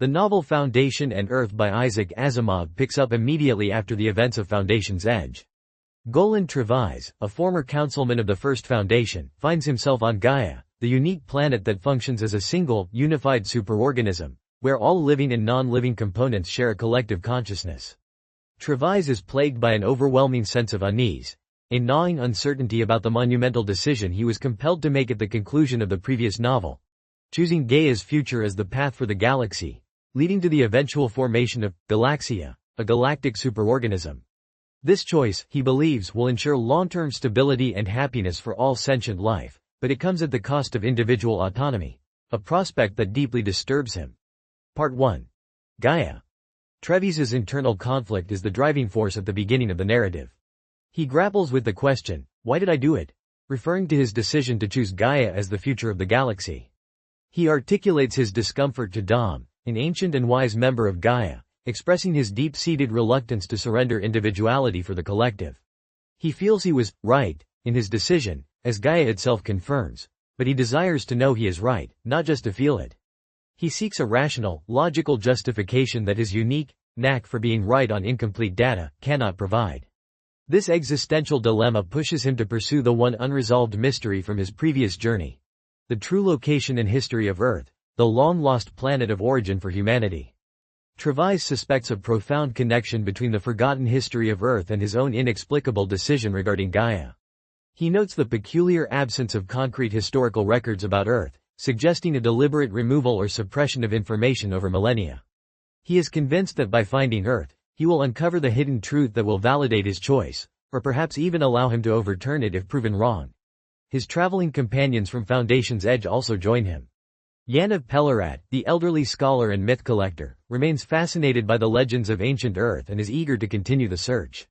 The novel Foundation and Earth by Isaac Asimov picks up immediately after the events of Foundation's Edge. Golan Trevize, a former councilman of the First Foundation, finds himself on Gaia, the unique planet that functions as a single, unified superorganism, where all living and non-living components share a collective consciousness. Trevize is plagued by an overwhelming sense of unease, a gnawing uncertainty about the monumental decision he was compelled to make at the conclusion of the previous novel, choosing Gaia's future as the path for the galaxy, leading to the eventual formation of Galaxia, a galactic superorganism. This choice, he believes, will ensure long-term stability and happiness for all sentient life, but it comes at the cost of individual autonomy, a prospect that deeply disturbs him. Part 1. Gaia. Trevize's internal conflict is the driving force at the beginning of the narrative. He grapples with the question, "Why did I do it?" referring to his decision to choose Gaia as the future of the galaxy. He articulates his discomfort to Dom, an ancient and wise member of Gaia, expressing his deep-seated reluctance to surrender individuality for the collective. He feels he was right in his decision, as Gaia itself confirms, but he desires to know he is right, not just to feel it. He seeks a rational, logical justification that his unique knack for being right on incomplete data cannot provide. This existential dilemma pushes him to pursue the one unresolved mystery from his previous journey: the true location and history of Earth, the long-lost planet of origin for humanity. Trevize suspects a profound connection between the forgotten history of Earth and his own inexplicable decision regarding Gaia. He notes the peculiar absence of concrete historical records about Earth, suggesting a deliberate removal or suppression of information over millennia. He is convinced that by finding Earth, he will uncover the hidden truth that will validate his choice, or perhaps even allow him to overturn it if proven wrong. His traveling companions from Foundation's Edge also join him. Yaniv Pellerat, the elderly scholar and myth collector, remains fascinated by the legends of ancient Earth and is eager to continue the search.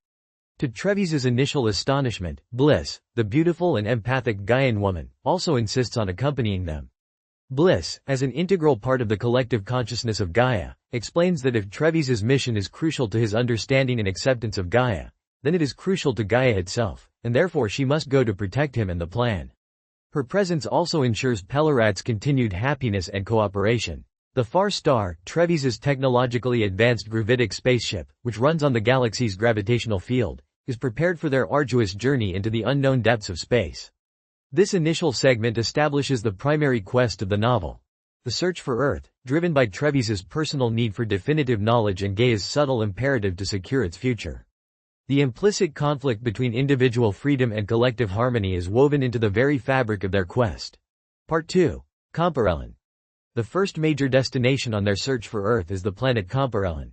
To Trevize's initial astonishment, Bliss, the beautiful and empathic Gaian woman, also insists on accompanying them. Bliss, as an integral part of the collective consciousness of Gaia, explains that if Trevize's mission is crucial to his understanding and acceptance of Gaia, then it is crucial to Gaia itself, and therefore she must go to protect him and the plan. Her presence also ensures Pellerat's continued happiness and cooperation. The Far Star, Trevize's technologically advanced gravitic spaceship, which runs on the galaxy's gravitational field, is prepared for their arduous journey into the unknown depths of space. This initial segment establishes the primary quest of the novel: the search for Earth, driven by Trevize's personal need for definitive knowledge and Gaia's subtle imperative to secure its future. The implicit conflict between individual freedom and collective harmony is woven into the very fabric of their quest. Part 2. Comparellan. The first major destination on their search for Earth is the planet Comparellan.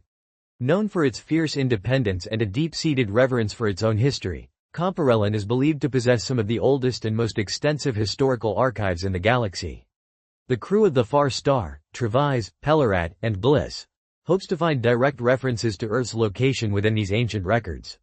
Known for its fierce independence and a deep-seated reverence for its own history, Comparellan is believed to possess some of the oldest and most extensive historical archives in the galaxy. The crew of the Far Star, Trevize, Pellerat, and Bliss, hopes to find direct references to Earth's location within these ancient records.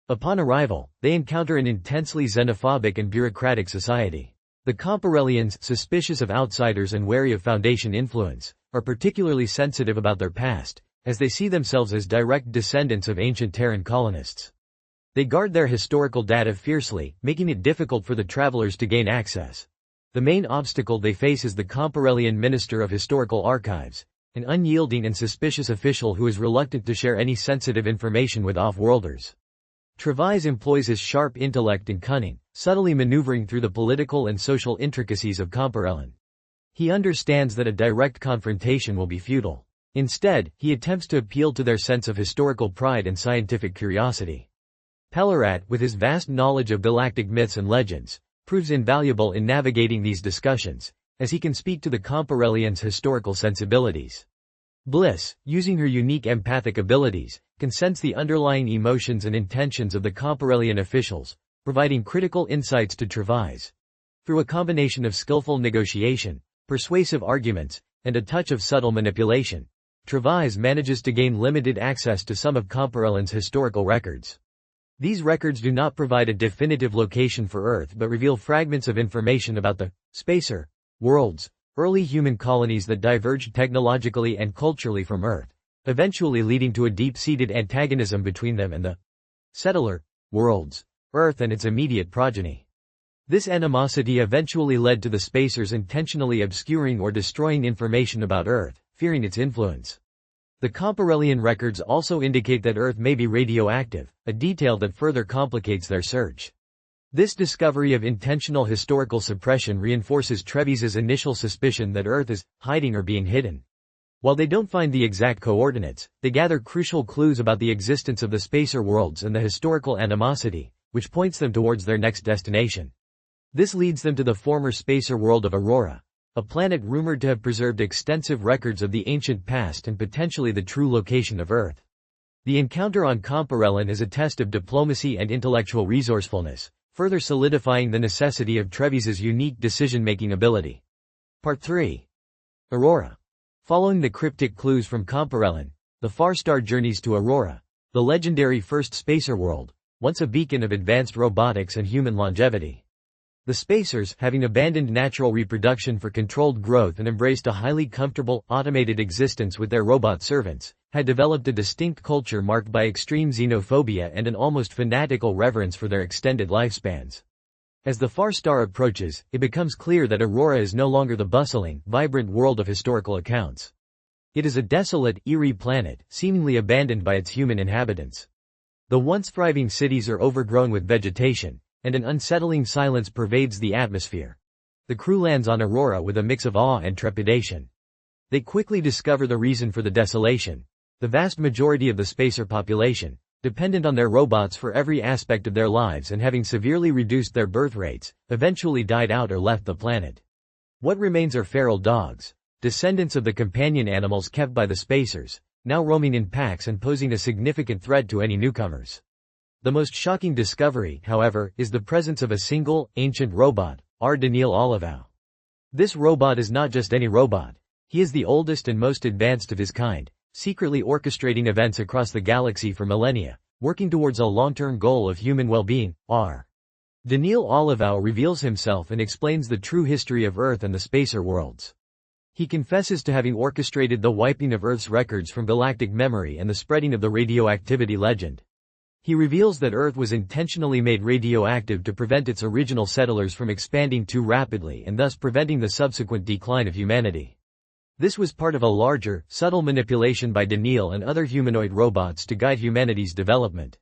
Upon arrival, they encounter an intensely xenophobic and bureaucratic society. The Comparellians, suspicious of outsiders and wary of Foundation influence, are particularly sensitive about their past, as they see themselves as direct descendants of ancient Terran colonists. They guard their historical data fiercely, making it difficult for the travelers to gain access. The main obstacle they face is the Comparellian Minister of Historical Archives, an unyielding and suspicious official who is reluctant to share any sensitive information with off-worlders. Trevize employs his sharp intellect and cunning, subtly maneuvering through the political and social intricacies of Comparellan. He understands that a direct confrontation will be futile. Instead, he attempts to appeal to their sense of historical pride and scientific curiosity. Pellerat, with his vast knowledge of galactic myths and legends, proves invaluable in navigating these discussions, as he can speak to the Comparellians' historical sensibilities. Bliss, using her unique empathic abilities, can sense the underlying emotions and intentions of the Comparellian officials, providing critical insights to Trevize. Through a combination of skillful negotiation, persuasive arguments, and a touch of subtle manipulation, Trevize manages to gain limited access to some of Comparellan's historical records. These records do not provide a definitive location for Earth but reveal fragments of information about the spacer worlds, early human colonies that diverged technologically and culturally from Earth, eventually leading to a deep-seated antagonism between them and the settler worlds, Earth and its immediate progeny. This animosity eventually led to the spacers intentionally obscuring or destroying information about Earth, fearing its influence. The Comparellian records also indicate that Earth may be radioactive, a detail that further complicates their search. This discovery of intentional historical suppression reinforces Trevize's initial suspicion that Earth is hiding or being hidden. While they don't find the exact coordinates, they gather crucial clues about the existence of the spacer worlds and the historical animosity, which points them towards their next destination. This leads them to the former spacer world of Aurora, a planet rumored to have preserved extensive records of the ancient past and potentially the true location of Earth. The encounter on Comparellan is a test of diplomacy and intellectual resourcefulness, further solidifying the necessity of Trevize's unique decision-making ability. Part 3. Aurora. Following the cryptic clues from Comparellan, the Far Star journeys to Aurora, the legendary first spacer world, once a beacon of advanced robotics and human longevity. The spacers, having abandoned natural reproduction for controlled growth and embraced a highly comfortable, automated existence with their robot servants, had developed a distinct culture marked by extreme xenophobia and an almost fanatical reverence for their extended lifespans. As the Far Star approaches, it becomes clear that Aurora is no longer the bustling, vibrant world of historical accounts. It is a desolate, eerie planet, seemingly abandoned by its human inhabitants. The once thriving cities are overgrown with vegetation, and an unsettling silence pervades the atmosphere. The crew lands on Aurora with a mix of awe and trepidation. They quickly discover the reason for the desolation. The vast majority of the spacer population, dependent on their robots for every aspect of their lives and having severely reduced their birth rates, eventually died out or left the planet. What remains are feral dogs, descendants of the companion animals kept by the spacers, now roaming in packs and posing a significant threat to any newcomers. The most shocking discovery, however, is the presence of a single, ancient robot, Daniil Olivau. This robot is not just any robot. He is the oldest and most advanced of his kind, secretly orchestrating events across the galaxy for millennia, working towards a long-term goal of human well-being. Daniil Olivau reveals himself and explains the true history of Earth and the spacer worlds. He confesses to having orchestrated the wiping of Earth's records from galactic memory and the spreading of the radioactivity legend. He reveals that Earth was intentionally made radioactive to prevent its original settlers from expanding too rapidly and thus preventing the subsequent decline of humanity. This was part of a larger, subtle manipulation by Daniil and other humanoid robots to guide humanity's development.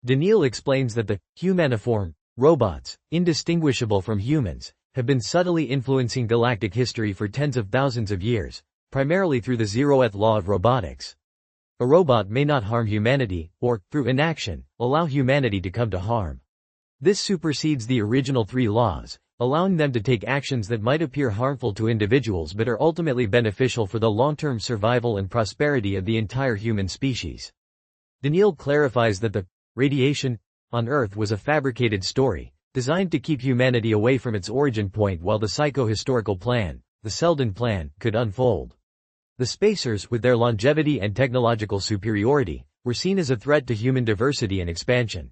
Daniil explains that the humaniform robots, indistinguishable from humans, have been subtly influencing galactic history for tens of thousands of years, primarily through the zeroth law of robotics. A robot may not harm humanity, or, through inaction, allow humanity to come to harm. This supersedes the original three laws, allowing them to take actions that might appear harmful to individuals but are ultimately beneficial for the long-term survival and prosperity of the entire human species. Daniil clarifies that the radiation on Earth was a fabricated story, designed to keep humanity away from its origin point while the psycho-historical plan, the Selden Plan, could unfold. The spacers, with their longevity and technological superiority, were seen as a threat to human diversity and expansion.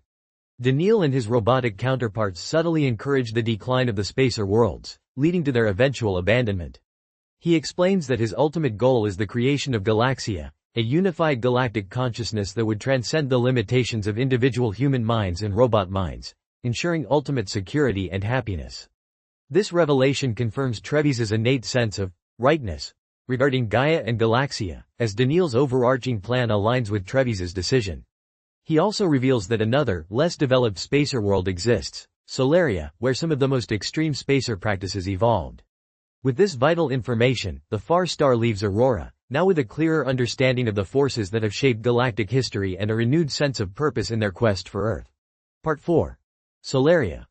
Daniil and his robotic counterparts subtly encouraged the decline of the spacer worlds, leading to their eventual abandonment. He explains that his ultimate goal is the creation of Galaxia, a unified galactic consciousness that would transcend the limitations of individual human minds and robot minds, ensuring ultimate security and happiness. This revelation confirms Trevize's innate sense of rightness regarding Gaia and Galaxia, as Daniil's overarching plan aligns with Trevize's decision. He also reveals that another, less developed spacer world exists, Solaria, where some of the most extreme spacer practices evolved. With this vital information, the Far Star leaves Aurora, now with a clearer understanding of the forces that have shaped galactic history and a renewed sense of purpose in their quest for Earth. Part 4. Solaria.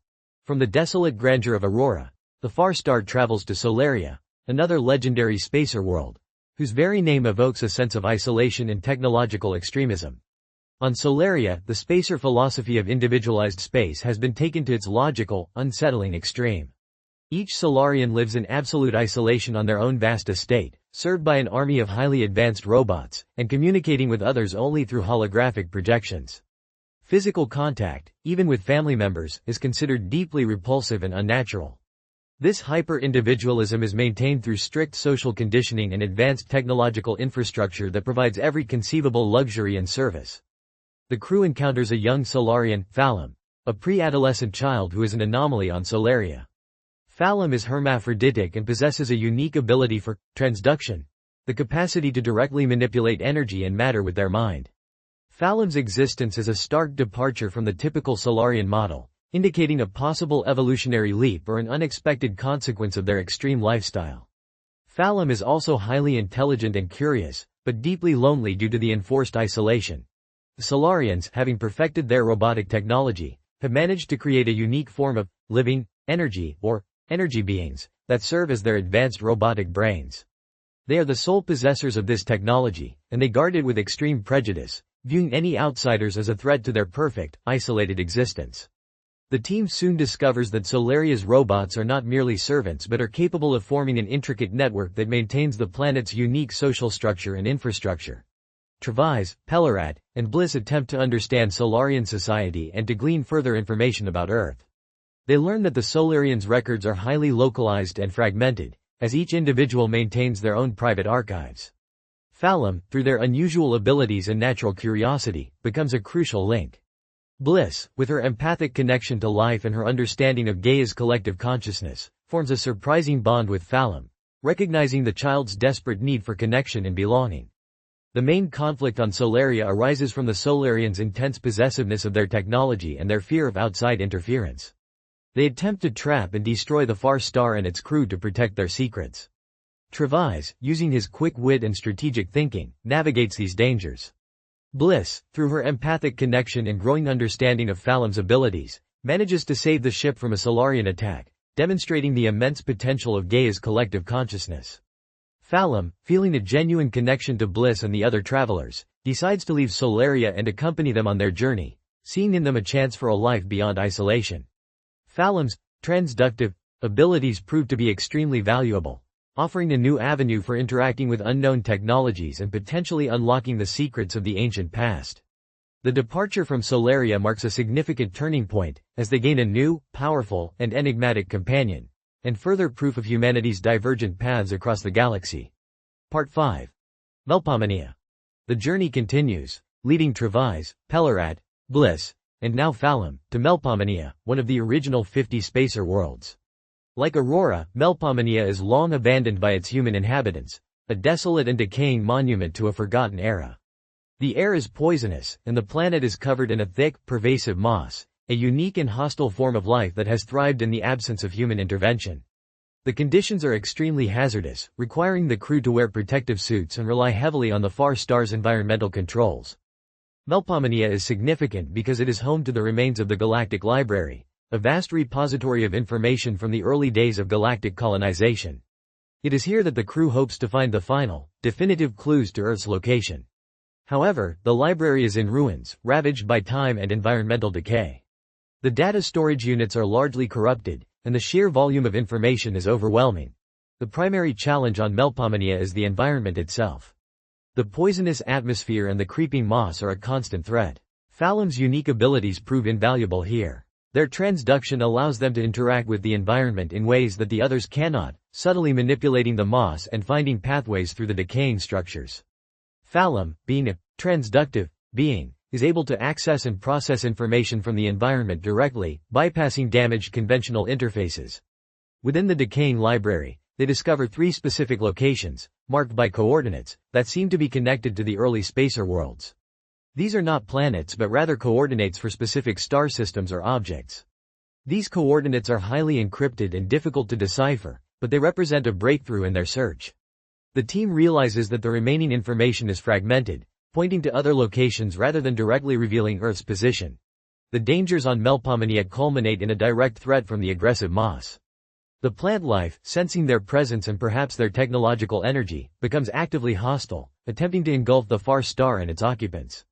From the desolate grandeur of Aurora, the Far Star travels to Solaria, another legendary spacer world, whose very name evokes a sense of isolation and technological extremism. On Solaria, the spacer philosophy of individualized space has been taken to its logical, unsettling extreme. Each Solarian lives in absolute isolation on their own vast estate, served by an army of highly advanced robots, and communicating with others only through holographic projections. Physical contact, even with family members, is considered deeply repulsive and unnatural. This hyper-individualism is maintained through strict social conditioning and advanced technological infrastructure that provides every conceivable luxury and service. The crew encounters a young Solarian, Phalum, a pre-adolescent child who is an anomaly on Solaria. Phalum is hermaphroditic and possesses a unique ability for transduction, the capacity to directly manipulate energy and matter with their mind. Phalam's existence is a stark departure from the typical Solarian model, indicating a possible evolutionary leap or an unexpected consequence of their extreme lifestyle. Phalam is also highly intelligent and curious, but deeply lonely due to the enforced isolation. The Solarians, having perfected their robotic technology, have managed to create a unique form of living energy, or energy beings, that serve as their advanced robotic brains. They are the sole possessors of this technology, and they guard it with extreme prejudice, viewing any outsiders as a threat to their perfect, isolated existence. The team soon discovers that Solaria's robots are not merely servants but are capable of forming an intricate network that maintains the planet's unique social structure and infrastructure. Trevize, Pellerat, and Bliss attempt to understand Solarian society and to glean further information about Earth. They learn that the Solarians' records are highly localized and fragmented, as each individual maintains their own private archives. Phalam, through their unusual abilities and natural curiosity, becomes a crucial link. Bliss, with her empathic connection to life and her understanding of Gaia's collective consciousness, forms a surprising bond with Phalam, recognizing the child's desperate need for connection and belonging. The main conflict on Solaria arises from the Solarians' intense possessiveness of their technology and their fear of outside interference. They attempt to trap and destroy the Far Star and its crew to protect their secrets. Trevize, using his quick wit and strategic thinking, navigates these dangers. Bliss, through her empathic connection and growing understanding of Phalam's abilities, manages to save the ship from a Solarian attack, demonstrating the immense potential of Gaia's collective consciousness. Phalam, feeling a genuine connection to Bliss and the other travelers, decides to leave Solaria and accompany them on their journey, seeing in them a chance for a life beyond isolation. Phalam's transductive abilities prove to be extremely valuable, offering a new avenue for interacting with unknown technologies and potentially unlocking the secrets of the ancient past. The departure from Solaria marks a significant turning point, as they gain a new, powerful, and enigmatic companion, and further proof of humanity's divergent paths across the galaxy. Part 5. Melpomene. The journey continues, leading Trevize, Pellerat, Bliss, and now Phalam, to Melpomene, one of the original 50 spacer worlds. Like Aurora, Melpomene is long abandoned by its human inhabitants, a desolate and decaying monument to a forgotten era. The air is poisonous, and the planet is covered in a thick, pervasive moss, a unique and hostile form of life that has thrived in the absence of human intervention. The conditions are extremely hazardous, requiring the crew to wear protective suits and rely heavily on the Far Star's environmental controls. Melpomene is significant because it is home to the remains of the Galactic Library, a vast repository of information from the early days of galactic colonization. It is here that the crew hopes to find the final, definitive clues to Earth's location. However, the library is in ruins, ravaged by time and environmental decay. The data storage units are largely corrupted, and the sheer volume of information is overwhelming. The primary challenge on Melpomene is the environment itself. The poisonous atmosphere and the creeping moss are a constant threat. Phalam's unique abilities prove invaluable here. Their transduction allows them to interact with the environment in ways that the others cannot, subtly manipulating the moss and finding pathways through the decaying structures. Phalam, being a transductive being, is able to access and process information from the environment directly, bypassing damaged conventional interfaces. Within the decaying library, they discover 3 specific locations, marked by coordinates, that seem to be connected to the early spacer worlds. These are not planets but rather coordinates for specific star systems or objects. These coordinates are highly encrypted and difficult to decipher, but they represent a breakthrough in their search. The team realizes that the remaining information is fragmented, pointing to other locations rather than directly revealing Earth's position. The dangers on Melpomene culminate in a direct threat from the aggressive moss. The plant life, sensing their presence and perhaps their technological energy, becomes actively hostile, attempting to engulf the Far Star and its occupants.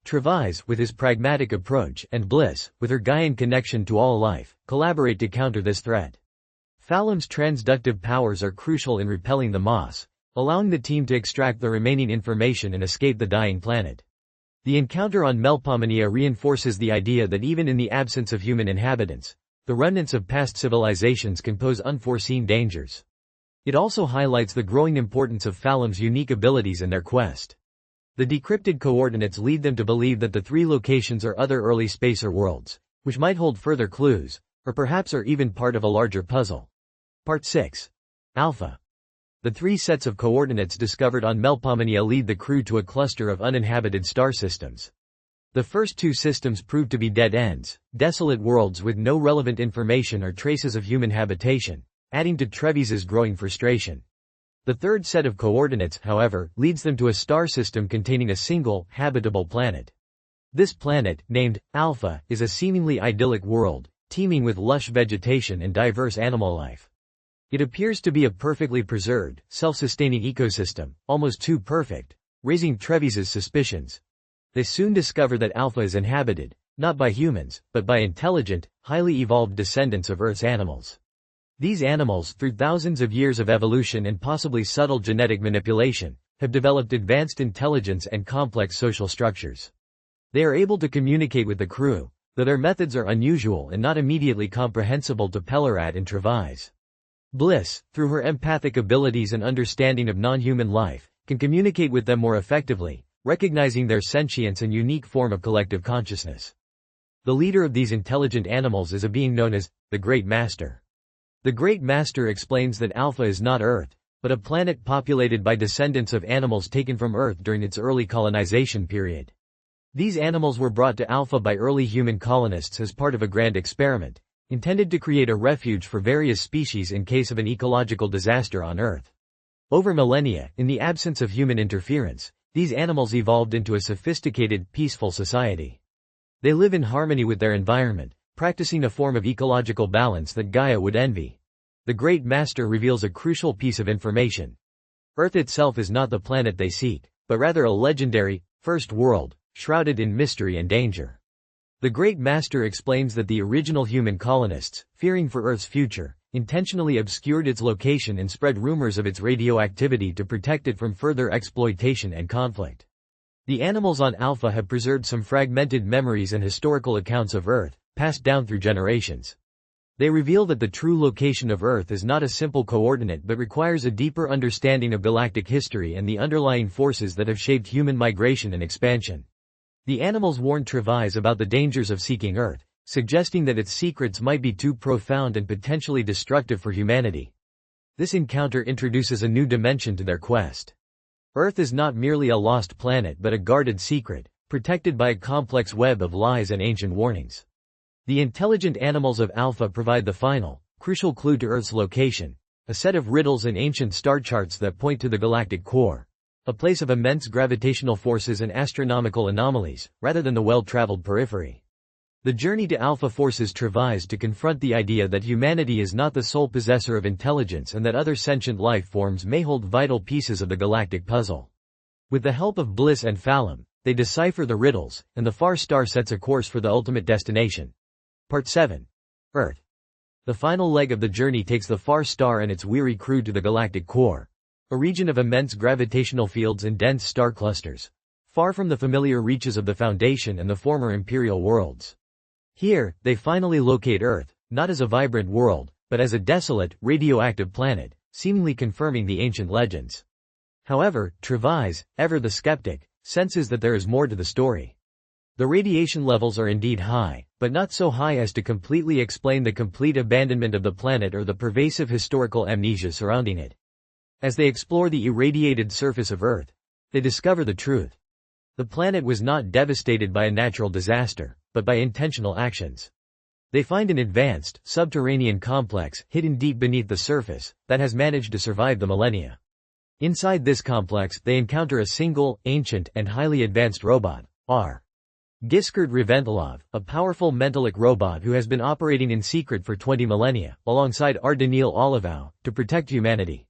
Trevize, with his pragmatic approach, and Bliss, with her Gaian connection to all life, collaborate to counter this threat. Phalam's transductive powers are crucial in repelling the moss, allowing the team to extract the remaining information and escape the dying planet. The encounter on Melpomene reinforces the idea that even in the absence of human inhabitants, the remnants of past civilizations can pose unforeseen dangers. It also highlights the growing importance of Phalam's unique abilities in their quest. The decrypted coordinates lead them to believe that the 3 locations are other early spacer worlds, which might hold further clues, or perhaps are even part of a larger puzzle. Part 6. Alpha. The 3 sets of coordinates discovered on Melpomene lead the crew to a cluster of uninhabited star systems. The first 2 systems prove to be dead ends, desolate worlds with no relevant information or traces of human habitation, adding to Trevize's growing frustration. The third set of coordinates, however, leads them to a star system containing a single, habitable planet. This planet, named Alpha, is a seemingly idyllic world, teeming with lush vegetation and diverse animal life. It appears to be a perfectly preserved, self-sustaining ecosystem, almost too perfect, raising Trevize's suspicions. They soon discover that Alpha is inhabited, not by humans, but by intelligent, highly evolved descendants of Earth's animals. These animals, through thousands of years of evolution and possibly subtle genetic manipulation, have developed advanced intelligence and complex social structures. They are able to communicate with the crew, though their methods are unusual and not immediately comprehensible to Pellarat and Trevize. Bliss, through her empathic abilities and understanding of non-human life, can communicate with them more effectively, recognizing their sentience and unique form of collective consciousness. The leader of these intelligent animals is a being known as the Great Master. The Great Master explains that Alpha is not Earth, but a planet populated by descendants of animals taken from Earth during its early colonization period. These animals were brought to Alpha by early human colonists as part of a grand experiment, intended to create a refuge for various species in case of an ecological disaster on Earth. Over millennia, in the absence of human interference, these animals evolved into a sophisticated, peaceful society. They live in harmony with their environment, practicing a form of ecological balance that Gaia would envy. The Great Master reveals a crucial piece of information. Earth itself is not the planet they seek, but rather a legendary, first world, shrouded in mystery and danger. The Great Master explains that the original human colonists, fearing for Earth's future, intentionally obscured its location and spread rumors of its radioactivity to protect it from further exploitation and conflict. The animals on Alpha have preserved some fragmented memories and historical accounts of Earth, passed down through generations. They reveal that the true location of Earth is not a simple coordinate but requires a deeper understanding of galactic history and the underlying forces that have shaped human migration and expansion. The animals warn Trevize about the dangers of seeking Earth, suggesting that its secrets might be too profound and potentially destructive for humanity. This encounter introduces a new dimension to their quest. Earth is not merely a lost planet but a guarded secret, protected by a complex web of lies and ancient warnings. The intelligent animals of Alpha provide the final, crucial clue to Earth's location, a set of riddles and ancient star charts that point to the galactic core, a place of immense gravitational forces and astronomical anomalies, rather than the well-traveled periphery. The journey to Alpha forces Trevize to confront the idea that humanity is not the sole possessor of intelligence and that other sentient life forms may hold vital pieces of the galactic puzzle. With the help of Bliss and Phalum, they decipher the riddles, and the Far Star sets a course for the ultimate destination. Part 7. Earth. The final leg of the journey takes the Far Star and its weary crew to the galactic core, a region of immense gravitational fields and dense star clusters, far from the familiar reaches of the Foundation and the former Imperial worlds. Here, they finally locate Earth, not as a vibrant world, but as a desolate, radioactive planet, seemingly confirming the ancient legends. However, Trevize, ever the skeptic, senses that there is more to the story. The radiation levels are indeed high, but not so high as to completely explain the complete abandonment of the planet or the pervasive historical amnesia surrounding it. As they explore the irradiated surface of Earth, they discover the truth. The planet was not devastated by a natural disaster, but by intentional actions. They find an advanced, subterranean complex hidden deep beneath the surface that has managed to survive the millennia. Inside this complex, they encounter a single, ancient, and highly advanced robot, R. Giskard Reventilov, a powerful mentalic robot who has been operating in secret for 20 millennia, alongside R. Daniil Olivau, to protect humanity.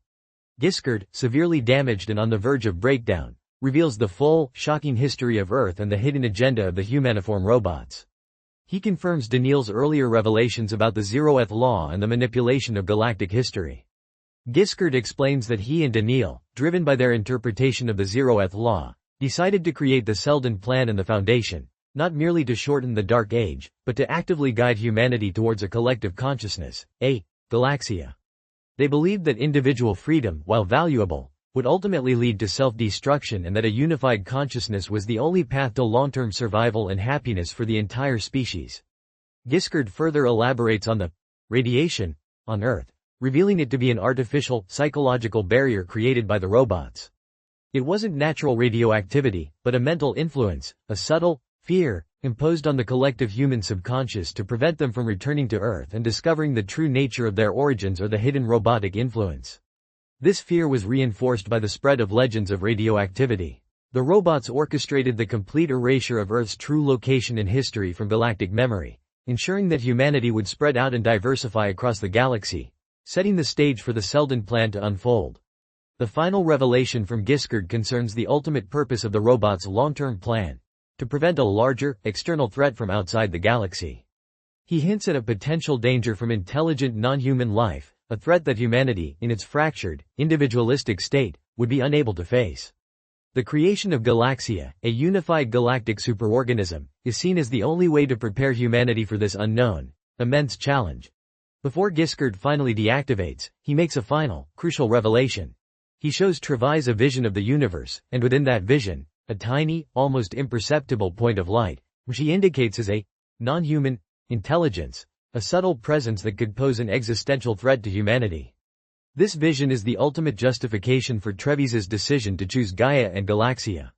Giskard, severely damaged and on the verge of breakdown, reveals the full, shocking history of Earth and the hidden agenda of the humaniform robots. He confirms Daniil's earlier revelations about the zeroth law and the manipulation of galactic history. Giskard explains that he and Daniil, driven by their interpretation of the zeroth law, decided to create the Selden Plan and the Foundation, not merely to shorten the Dark Age, but to actively guide humanity towards a collective consciousness, a galaxia. They believed that individual freedom, while valuable, would ultimately lead to self-destruction and that a unified consciousness was the only path to long-term survival and happiness for the entire species. Giskard further elaborates on the radiation on Earth revealing it to be an artificial, psychological barrier created by the robots. It wasn't natural radioactivity, but a mental influence, a subtle fear, imposed on the collective human subconscious to prevent them from returning to Earth and discovering the true nature of their origins or the hidden robotic influence. This fear was reinforced by the spread of legends of radioactivity. The robots orchestrated the complete erasure of Earth's true location in history from galactic memory, ensuring that humanity would spread out and diversify across the galaxy, setting the stage for the Selden plan to unfold. The final revelation from Giskeard concerns the ultimate purpose of the robot's long-term plan: to prevent a larger, external threat from outside the galaxy. He hints at a potential danger from intelligent non-human life, a threat that humanity, in its fractured, individualistic state, would be unable to face. The creation of Galaxia, a unified galactic superorganism, is seen as the only way to prepare humanity for this unknown, immense challenge. Before Giskeard finally deactivates, he makes a final, crucial revelation. He shows Trevize a vision of the universe, and within that vision, a tiny, almost imperceptible point of light, which he indicates as a non-human intelligence, a subtle presence that could pose an existential threat to humanity. This vision is the ultimate justification for Trevize's decision to choose Gaia and Galaxia.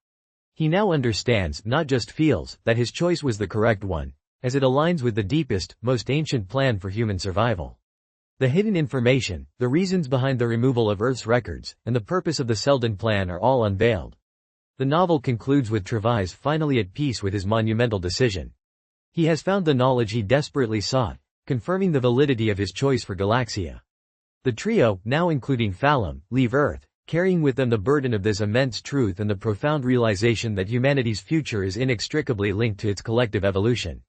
He now understands, not just feels, that his choice was the correct one, as it aligns with the deepest, most ancient plan for human survival. The hidden information, the reasons behind the removal of Earth's records, and the purpose of the Selden plan are all unveiled. The novel concludes with Trevize finally at peace with his monumental decision. He has found the knowledge he desperately sought, confirming the validity of his choice for Galaxia. The trio, now including Phalum, leave Earth, carrying with them the burden of this immense truth and the profound realization that humanity's future is inextricably linked to its collective evolution.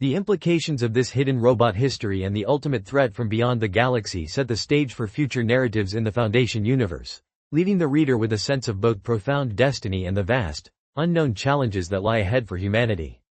The implications of this hidden robot history and the ultimate threat from beyond the galaxy set the stage for future narratives in the Foundation universe, leaving the reader with a sense of both profound destiny and the vast, unknown challenges that lie ahead for humanity.